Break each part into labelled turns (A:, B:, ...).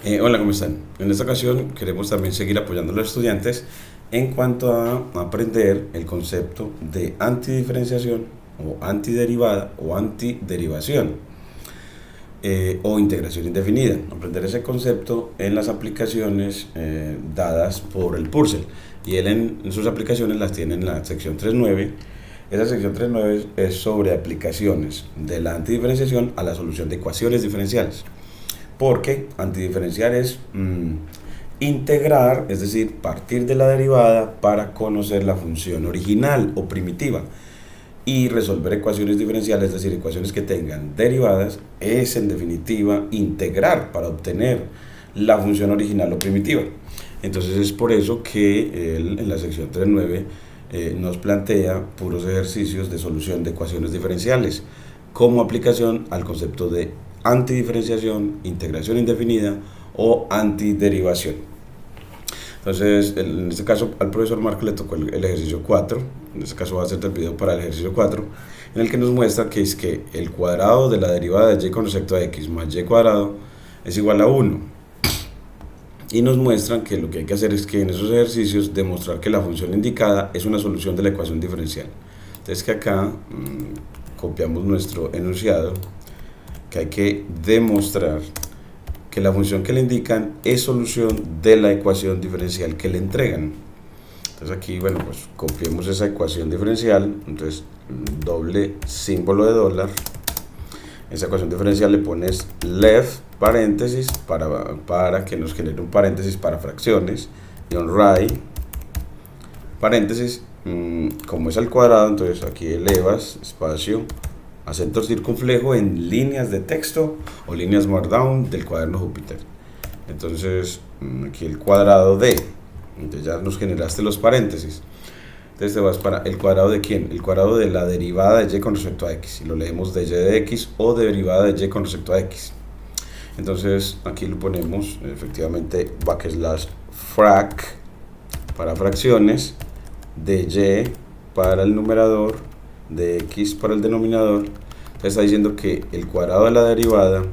A: Hola, ¿cómo están? En esta ocasión queremos también seguir apoyando a los estudiantes en cuanto a aprender el concepto de antidiferenciación o antiderivada o antiderivación o integración indefinida. Aprender ese concepto en las aplicaciones dadas por el Purcell. Y él en sus aplicaciones las tiene en la sección 3.9. Esa sección 3.9 es sobre aplicaciones de la antidiferenciación a la solución de ecuaciones diferenciales. Porque antidiferenciar es integrar, es decir, partir de la derivada para conocer la función original o primitiva. Y resolver ecuaciones diferenciales, es decir, ecuaciones que tengan derivadas, es en definitiva integrar para obtener la función original o primitiva. Entonces es por eso que él en la sección 3.9 nos plantea puros ejercicios de solución de ecuaciones diferenciales como aplicación al concepto de antidiferenciación, integración indefinida o antiderivación. Entonces, en este caso, al profesor Marco le tocó el ejercicio 4. En este caso va a ser el video para el ejercicio 4, en el que nos muestra que es que el cuadrado de la derivada de y con respecto a x más y cuadrado es igual a 1. Y nos muestran que lo que hay que hacer es que en esos ejercicios demostrar que la función indicada es una solución de la ecuación diferencial. Entonces que acá copiamos nuestro enunciado, que hay que demostrar que la función que le indican es solución de la ecuación diferencial que le entregan. Entonces aquí, bueno, pues copiemos esa ecuación diferencial. Entonces, doble símbolo de dólar. Esa ecuación diferencial le pones left paréntesis para que nos genere un paréntesis para fracciones, y un right paréntesis, como es al cuadrado, entonces aquí elevas espacio acento circunflejo en líneas de texto o líneas markdown del cuaderno Júpiter. Entonces aquí el cuadrado de, entonces ya nos generaste los paréntesis. Entonces te vas para el cuadrado de ¿quién? El cuadrado de la derivada de y con respecto a x. Y lo leemos de y de x o de derivada de y con respecto a x. Entonces aquí lo ponemos efectivamente backslash frac para fracciones, de y para el numerador, de x para el denominador. Entonces está diciendo que el cuadrado de la derivada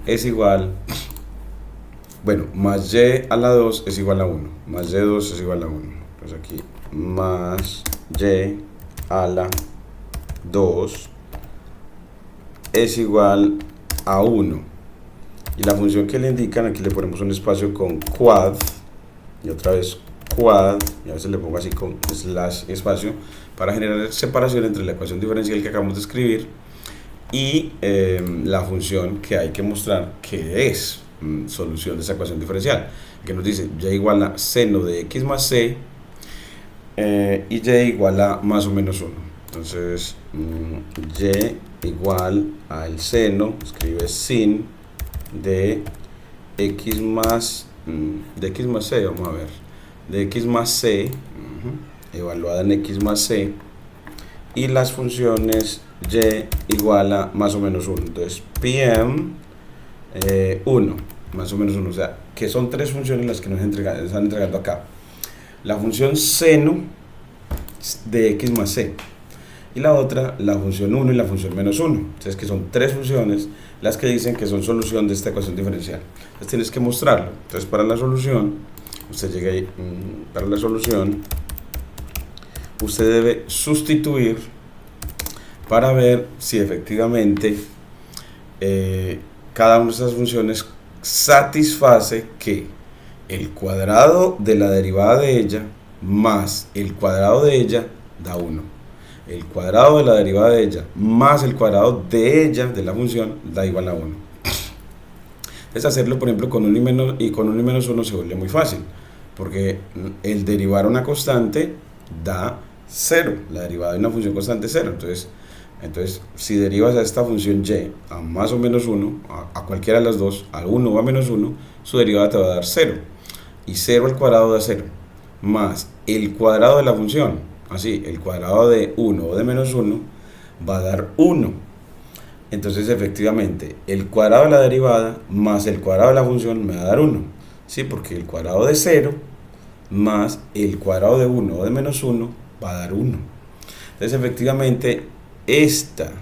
A: es igual, bueno, más y a la 2 es igual a 1, más y2 es igual a 1. Entonces aquí más y a la 2 es igual a 1. Y la función que le indican, aquí le ponemos un espacio con quad, y otra vez quad, y a veces le pongo así con slash espacio, para generar separación entre la ecuación diferencial que acabamos de escribir y la función que hay que mostrar que es solución de esa ecuación diferencial, que nos dice y igual a seno de x más c y y igual a más o menos 1. Entonces y igual al seno, escribe sin de x más c, vamos a ver, de x más c, evaluada en x más c, y las funciones y igual a más o menos 1. Entonces pm 1, más o menos 1, o sea que son tres funciones las que nos están entregando acá: la función seno de x más c, y la otra la función 1 y la función menos 1. Entonces que son tres funciones las que dicen que son solución de esta ecuación diferencial. Entonces tienes que mostrarlo. Entonces para la solución, usted llega ahí, para la solución usted debe sustituir para ver si efectivamente cada una de esas funciones satisface que el cuadrado de la derivada de ella más el cuadrado de ella da 1. El cuadrado de la derivada de ella más el cuadrado de ella, de la función, da igual a 1. Es hacerlo, por ejemplo, con un y con un y menos 1 se vuelve muy fácil, porque el derivar una constante da 0, la derivada de una función constante es 0. Entonces, si derivas a esta función y a más o menos 1, a cualquiera de las dos, a 1 o a menos 1, su derivada te va a dar 0. Y 0 al cuadrado da 0, más el cuadrado de la función, así, el cuadrado de 1 o de menos 1, va a dar 1. Entonces, efectivamente, el cuadrado de la derivada más el cuadrado de la función me va a dar 1. ¿Sí? Porque el cuadrado de 0 más el cuadrado de 1 o de menos 1 va a dar 1. Entonces, efectivamente, esta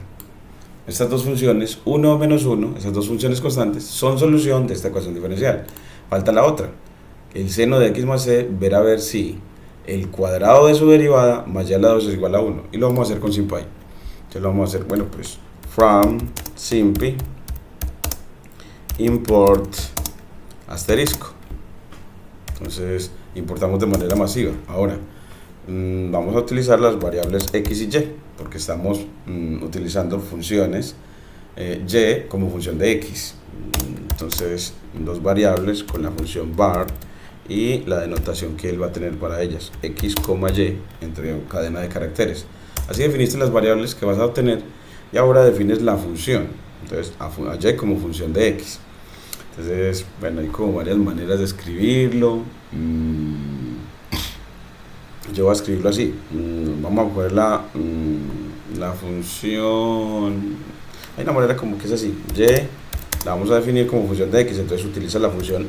A: estas dos funciones, 1 menos 1, esas dos funciones constantes, son solución de esta ecuación diferencial. Falta la otra, el seno de x más c, ver a ver si el cuadrado de su derivada más y a la 2 es igual a 1. Y lo vamos a hacer con SimPy. Entonces lo vamos a hacer, bueno, pues from SimPy import asterisco. Entonces importamos de manera masiva. Ahora vamos a utilizar las variables x y y, porque estamos utilizando funciones y como función de x. Entonces dos variables con la función var y la denotación que él va a tener para ellas, x, y, entre cadena de caracteres. Así definiste las variables que vas a obtener y ahora defines la función. Entonces a y como función de x. Entonces, bueno, hay como varias maneras de escribirlo. Yo voy a escribirlo así. Vamos a poner la función. Hay una manera como que es así. Y la vamos a definir como función de x. Entonces utiliza la función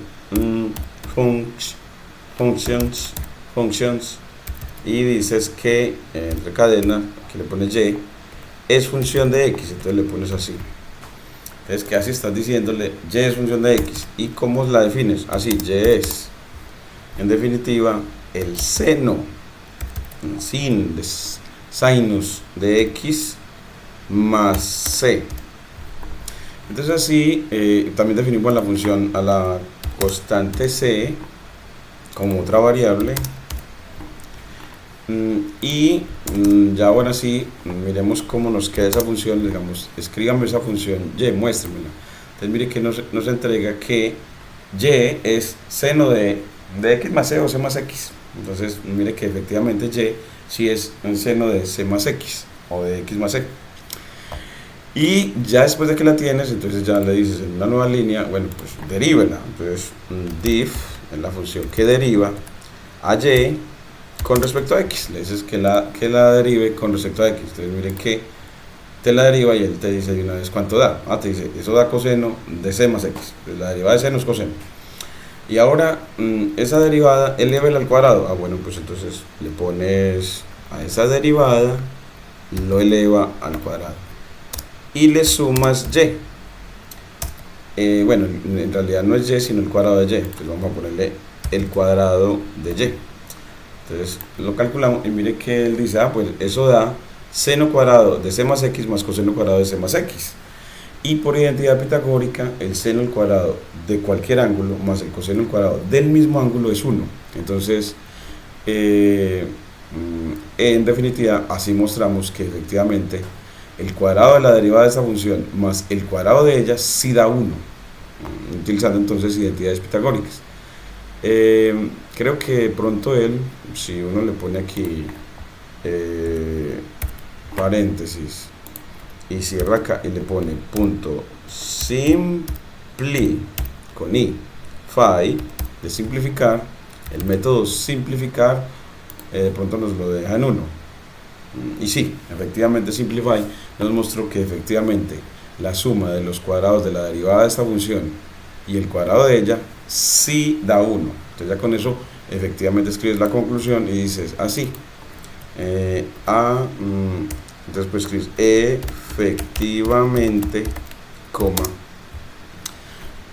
A: functions y dices que entre cadena que le pones y es función de x. Entonces le pones así. Entonces, que así estás diciéndole y es función de x. ¿Y cómo la defines? Así, y es, en definitiva, el seno sinus de x más c. Entonces así también definimos la función a la constante c como otra variable. Y ya ahora sí, miremos cómo nos queda esa función. Digamos, escríbame esa función y, muéstremela. Entonces mire que nos entrega que y es seno de x más c o c más x. Entonces mire que efectivamente y sí es un seno de c más x o de x más c. Y ya después de que la tienes, entonces ya le dices en una nueva línea, bueno, pues derívela. Entonces diff es la función que deriva a y con respecto a x. Le dices que la derive con respecto a x. Entonces miren que te la deriva y él te dice de una vez cuánto da. Te dice, eso da coseno de c más x. Entonces la derivada de seno es coseno. Y ahora esa derivada, elévela al cuadrado. Bueno, pues entonces le pones a esa derivada, lo eleva al cuadrado. Y le sumas y. Bueno, en realidad no es y, sino el cuadrado de y. Entonces vamos a ponerle el cuadrado de y. Entonces lo calculamos y mire que él dice, pues eso da seno cuadrado de c más x más coseno cuadrado de c más x. Y por identidad pitagórica, el seno al cuadrado de cualquier ángulo más el coseno al cuadrado del mismo ángulo es 1. Entonces, en definitiva, así mostramos que efectivamente el cuadrado de la derivada de esta función más el cuadrado de ella sí da 1, utilizando entonces identidades pitagóricas. Creo que pronto él, si uno le pone aquí paréntesis y cierra acá y le pone punto simpli con i phi de simplificar, el método simplificar de pronto nos lo deja en 1. Y sí, efectivamente simplify nos mostró que efectivamente la suma de los cuadrados de la derivada de esta función y el cuadrado de ella sí da 1. Entonces ya con eso efectivamente escribes la conclusión y dices así. Entonces pues escribes efectivamente, coma,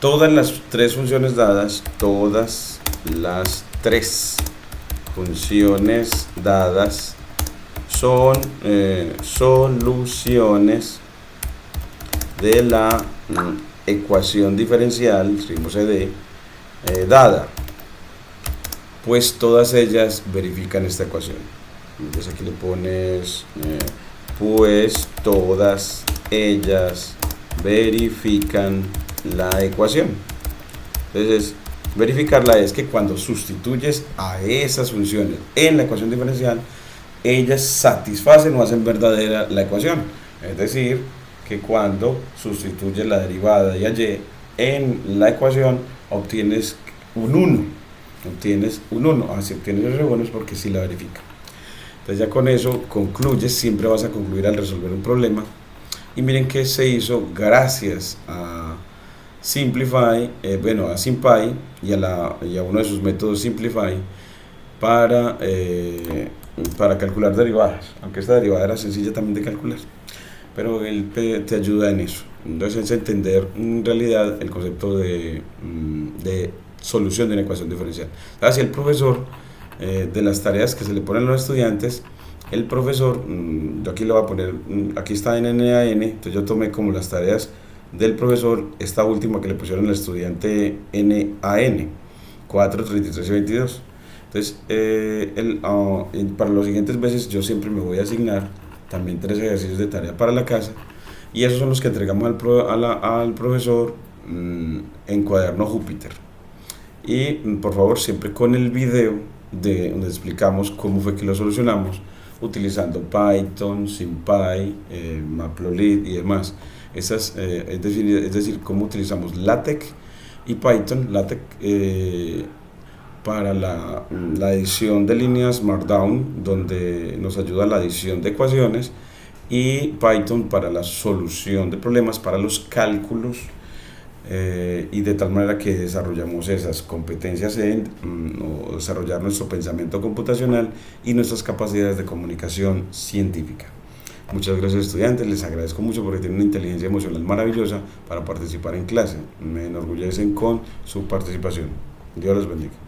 A: todas las tres funciones dadas, todas las tres funciones dadas son soluciones de la ecuación diferencial, escribimos ED, dada, pues todas ellas verifican esta ecuación. Entonces aquí le pones pues todas ellas verifican la ecuación. Entonces verificarla es que cuando sustituyes a esas funciones en la ecuación diferencial, ellas satisfacen o hacen verdadera la ecuación. Es decir, que cuando sustituyes la derivada de y en la ecuación obtienes un 1. Así obtienes el R1 es porque sí la verifica. Entonces ya con eso concluyes, siempre vas a concluir al resolver un problema. Y miren que se hizo gracias a Simplify, a SimPy y a uno de sus métodos Simplify para calcular derivadas, aunque esta derivada era sencilla también de calcular. pero él te ayuda en eso. Entonces es entender en realidad el concepto de solución de una ecuación diferencial. Así el profesor, de las tareas que se le ponen a los estudiantes, el profesor, yo aquí lo voy a poner, aquí está en NaN, entonces yo tomé como las tareas del profesor esta última que le pusieron al estudiante NaN, 4, 33 y 22. Entonces, para los siguientes meses yo siempre me voy a asignar también 3 ejercicios de tarea para la casa, y esos son los que entregamos al profesor en cuaderno Júpiter. Y por favor, siempre con el video donde explicamos cómo fue que lo solucionamos, utilizando Python, SymPy, Matplotlib y demás. Es decir, cómo utilizamos LaTeX y Python. LaTeX para la edición de líneas Markdown, donde nos ayuda la edición de ecuaciones, y Python para la solución de problemas, para los cálculos, y de tal manera que desarrollamos esas competencias o desarrollar nuestro pensamiento computacional y nuestras capacidades de comunicación científica. Muchas gracias, estudiantes, les agradezco mucho porque tienen una inteligencia emocional maravillosa para participar en clase. Me enorgullecen con su participación. Dios los bendiga.